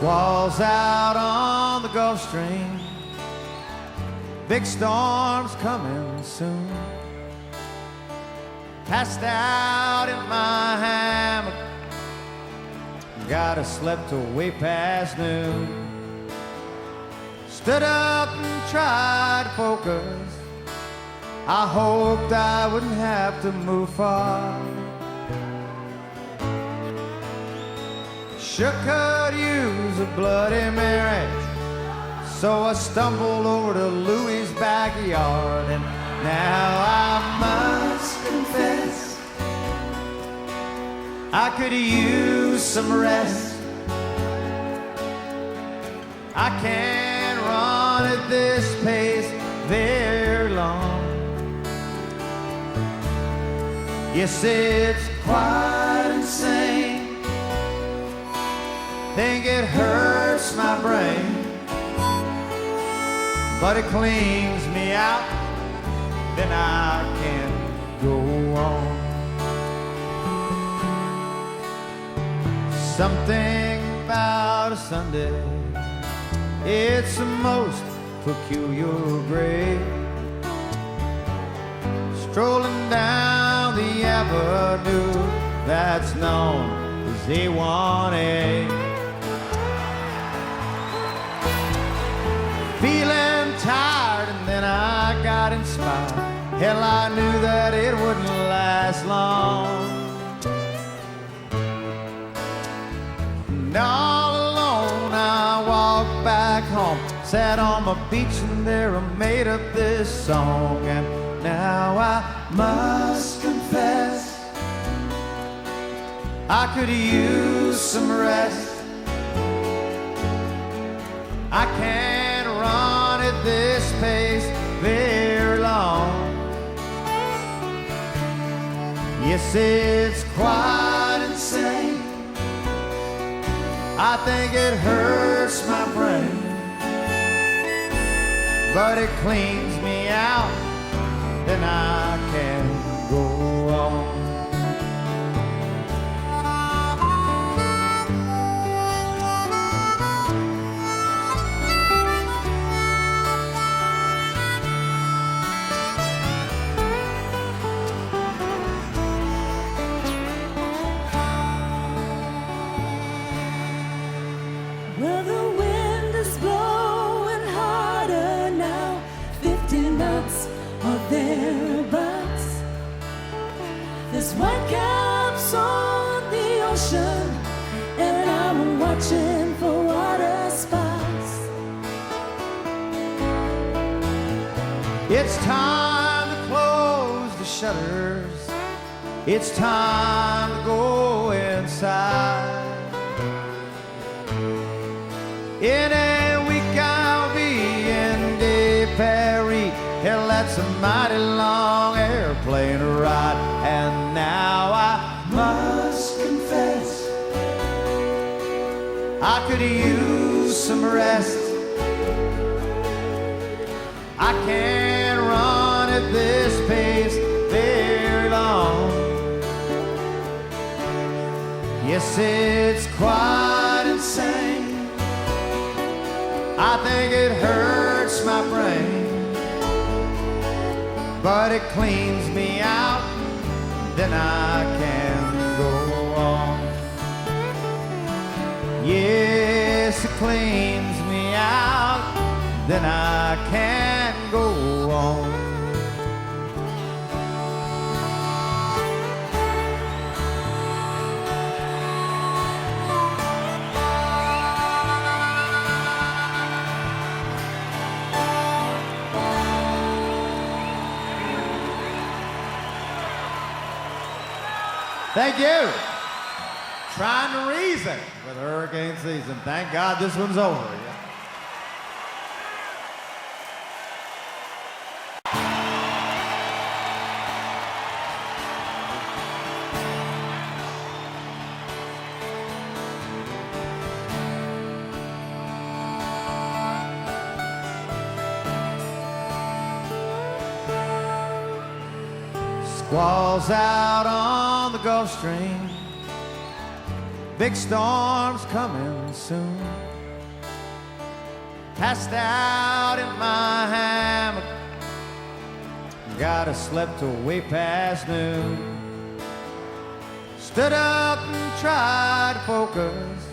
Squalls out on the Gulf Stream, big storms coming soon. Passed out in my hammock, gotta slept till way past noon. Stood up and tried to focus, I hoped I wouldn't have to move far. Sure could use a Bloody Mary, so I stumbled over to Louie's backyard. And now I must confess, I could use some rest. I can't run at this pace very long. Yes, it's quite insane. Think it hurts my brain, but it cleans me out, then I can go on. Something about a Sunday, it's the most peculiar grade. Strolling down the avenue that's known as A1A. Feeling tired, and then I got inspired. Hell, I knew that it wouldn't last long. And all alone I walked back home, sat on my beach, and there I made up this song. And now I must confess, I could use some rest. I can't run at this pace very long. Yes, it's quite insane. I think it hurts my brain, but it cleans me out, then I can go on. Well, the wind is blowing harder now, 50 knots or thereabouts. There's white caps on the ocean, and I'm watching for water spots. It's time to close the shutters, it's time to go inside. In a week I'll be in De Paris. Hell, that's a mighty long airplane ride. And now I must confess, I could use some rest. I can't run at this pace very long. Yes, it's quite insane. I think it hurts my brain, but it cleans me out, then I can go on. Yes, it cleans me out, then I can go on. Thank you. Trying to reason with hurricane season. Thank God this one's over. Squalls out on the Gulf Stream, big storm's coming soon. Passed out in my hammock, gotta slept till way past noon. Stood up and tried to focus,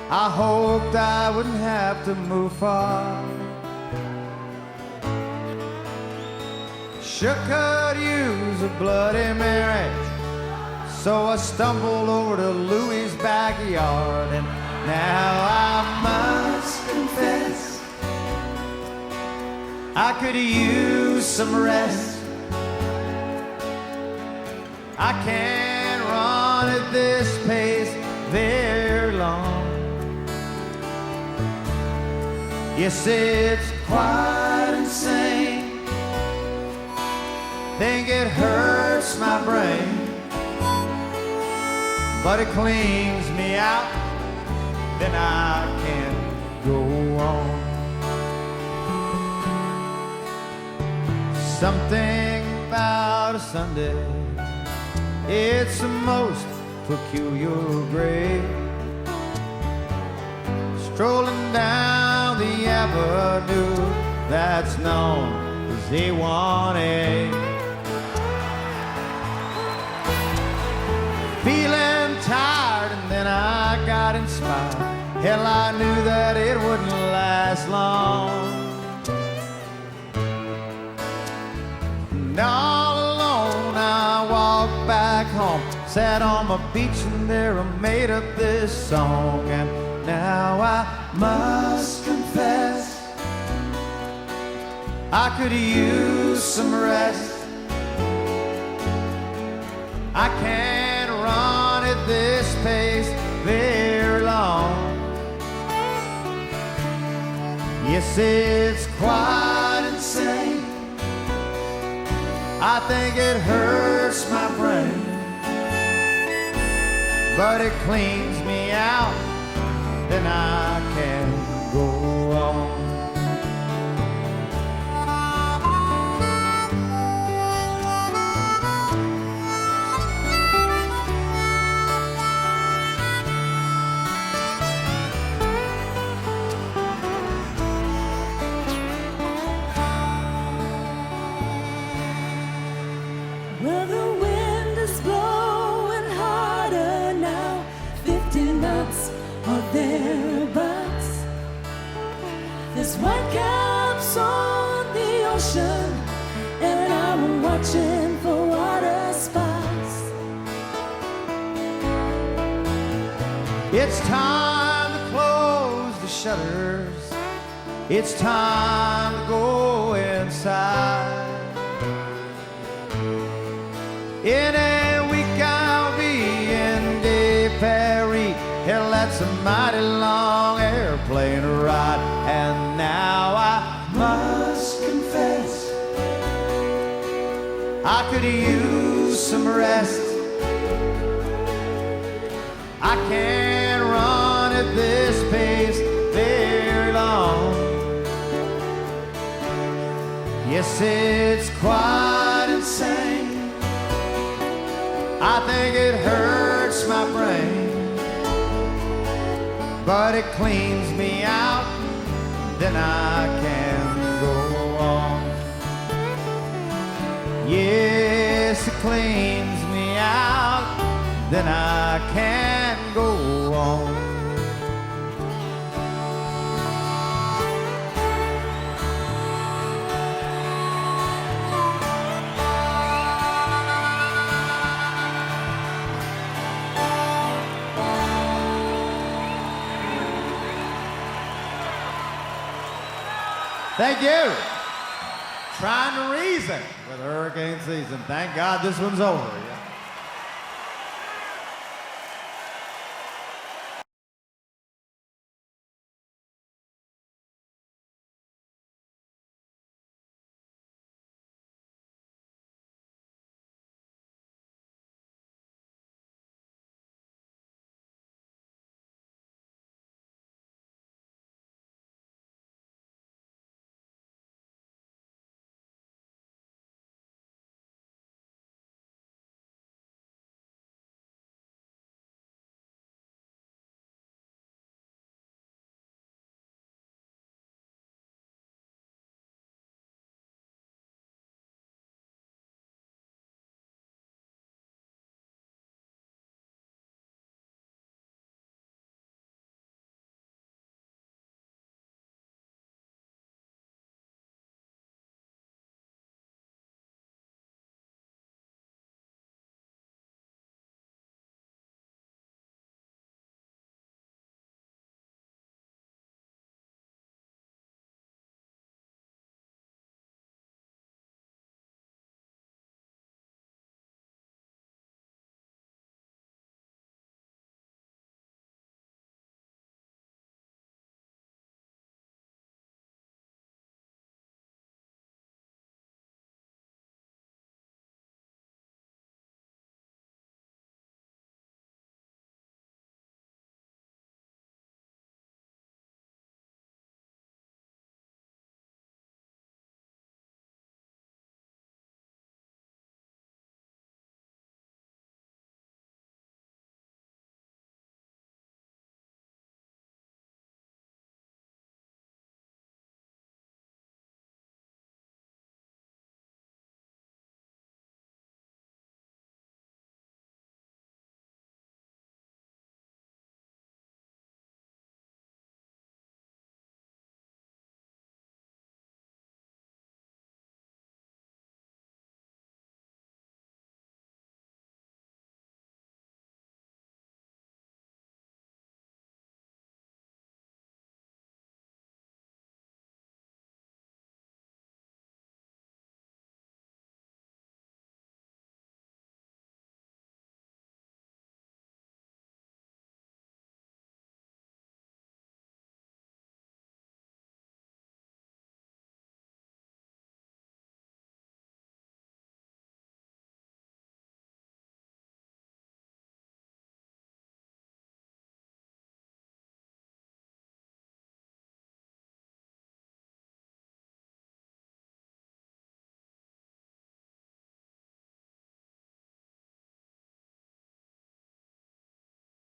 I hoped I wouldn't have to move far. Sure could use a Bloody Mary, so I stumbled over to Louie's backyard. And now I must confess, I could use some rest. I can't run at this pace very long. Yes, it's quite insane. Think it hurts my brain, but it cleans me out, then I can't go on. Something about a Sunday, it's the most peculiar grade. Strolling down the avenue that's known as A1A. Feeling tired, and then I got inspired. Hell, I knew that it wouldn't last long. And all alone I walked back home, sat on my beach, and there I made up this song. And now I must confess, I could use some rest. I can't run at this pace very long. Yes, it's quite insane. I think it hurts my brain, but it cleans me out, then I can go on. Well, the wind is blowing harder now, 50 knots or thereabouts. There's white caps on the ocean, and I'm watching for water spots. It's time to close the shutters. It's time to go inside. In a week I'll be in De Paris. Hell, that's a mighty long airplane ride. And now I must confess, I could use some rest. I can't run at this pace very long. Yes, it's quite insane. I think it hurts my brain, but it cleans me out, then I can go on. Yes, it cleans me out, then I can go on. Thank you. Trying to reason with hurricane season. Thank God this one's over.